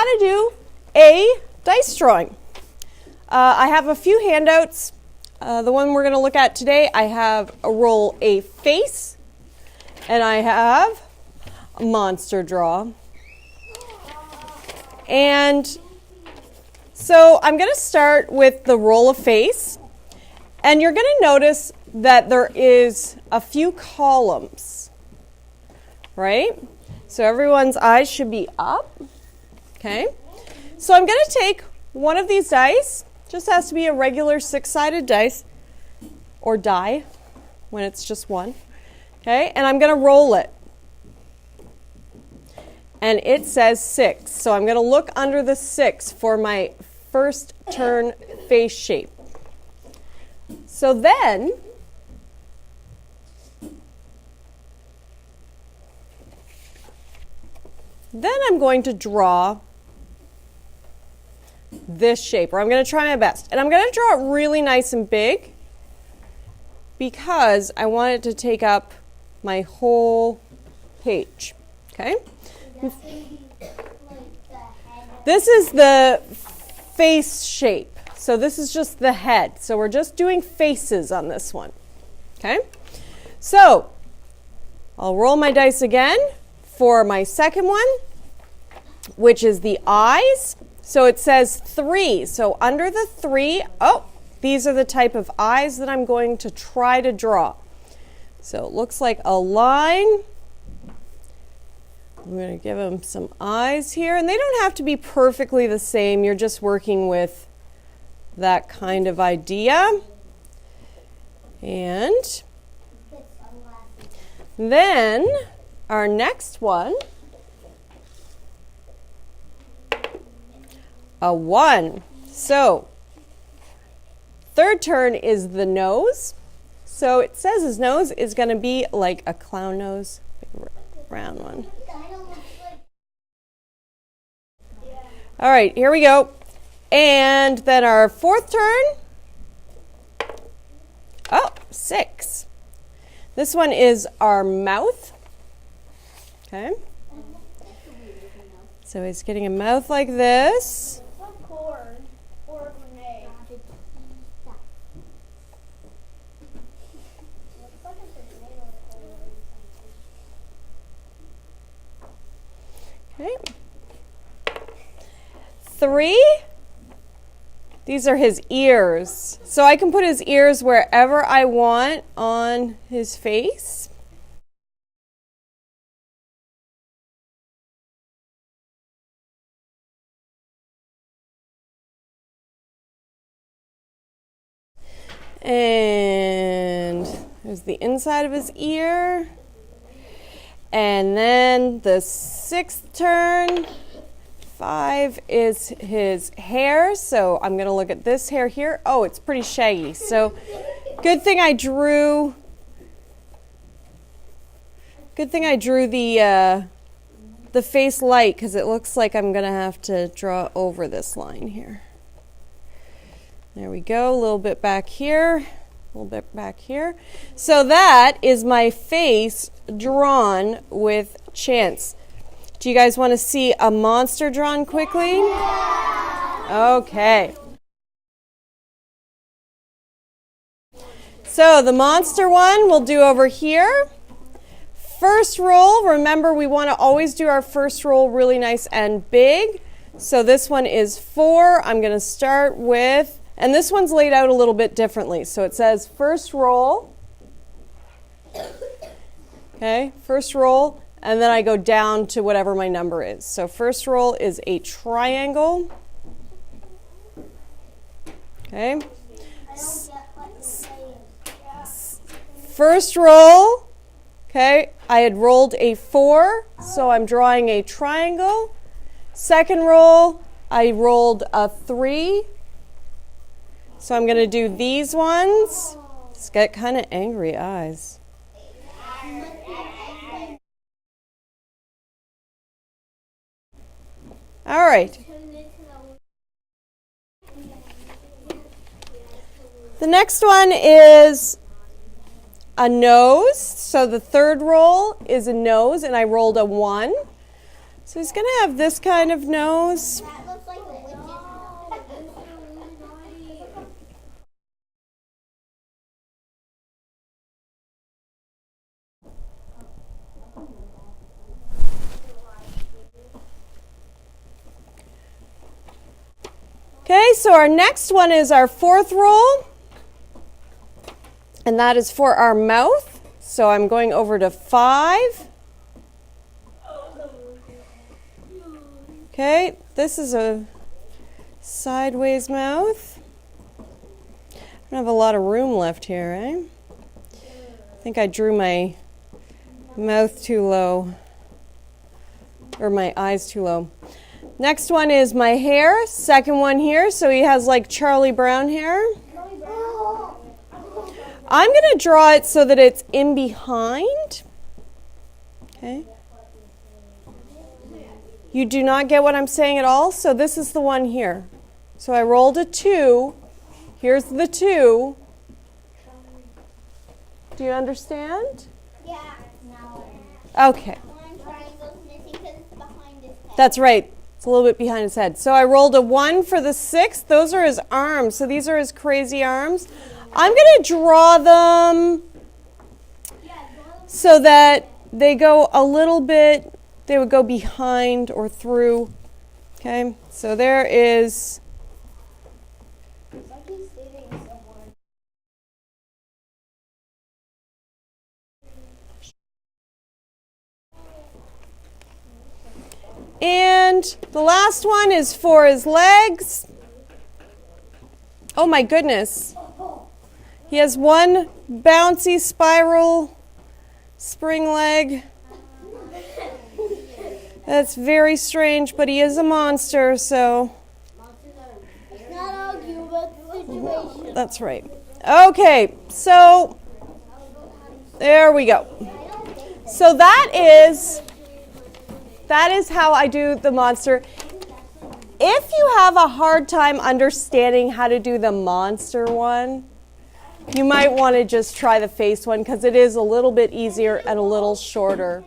how to do a dice drawing. I have a few handouts. The one we're going to look at today, I have roll a face, and I have a monster draw. And so I'm going to start with the roll a face, and you're going to notice that there is a few columns, right? So everyone's eyes should be up, okay? So I'm going to take one of these dice, just has to be a regular 6-sided dice, or die, when it's just one, okay? And I'm going to roll it. And it says 6, so I'm going to look under the 6 for my first turn face shape. So then, I'm going to draw this shape, or I'm going to try my best. And I'm going to draw it really nice and big because I want it to take up my whole page, okay? This is the face shape. So this is just the head. So we're just doing faces on this one, okay? So I'll roll my dice again for my second one, which is the eyes. So it says 3. So under the 3, these are the type of eyes that I'm going to try to draw. So it looks like a line. I'm going to give them some eyes here. And they don't have to be perfectly the same. You're just working with that kind of idea. And then our next one, a 1. So third turn is the nose. So it says his nose is going to be like a clown nose, round one. All right, here we go. And then our fourth turn, 6. This one is our mouth. Okay. So he's getting a mouth like this. Okay. 3. These are his ears. So I can put his ears wherever I want on his face. And there's the inside of his ear. And then the 6th turn, 5 is his hair. So I'm going to look at this hair here. Oh, it's pretty shaggy. So good thing I drew the face light, because it looks like I'm going to have to draw over this line here. There we go, a little bit back here, a little bit back here. So that is my face drawn with Chance. Do you guys want to see a monster drawn quickly? Okay. So the monster one we'll do over here. First roll, remember we want to always do our first roll really nice and big. So this one is 4. I'm going to start with, and this one's laid out a little bit differently. So it says first roll. Okay, first roll, and then I go down to whatever my number is. So first roll is a triangle. Okay. First roll, okay, I had rolled a 4, so I'm drawing a triangle. Second roll, I rolled a 3. So I'm going to do these ones. It's got kind of angry eyes. All right. The next one is a nose. So the third roll is a nose, and I rolled a 1. So he's going to have this kind of nose. That looks like a witch's nose. Okay, so our next one is our fourth roll, and that is for our mouth. So I'm going over to 5. Okay, this is a sideways mouth. I don't have a lot of room left here, eh? I think I drew my mouth too low, or my eyes too low. Next one is my hair, second one here, so he has like Charlie Brown hair. I'm going to draw it so that it's in behind. Okay. You do not get what I'm saying at all, so this is the one here. So I rolled a 2. Here's the 2. Do you understand? Yeah. No. Okay. One triangle's missing because it's behind his head. That's right. It's a little bit behind his head. So I rolled a 1 for the 6th. Those are his arms. So these are his crazy arms. I'm going to draw them so that they go a little bit, they would go behind or through. Okay, so there is. And the last one is for his legs. Oh my goodness. He has one bouncy spiral spring leg. That's very strange, but he is a monster, so. Not argue about the situation. That's right. Okay, so there we go. So that is how I do the monster. If you have a hard time understanding how to do the monster one, you might want to just try the face one because it is a little bit easier and a little shorter.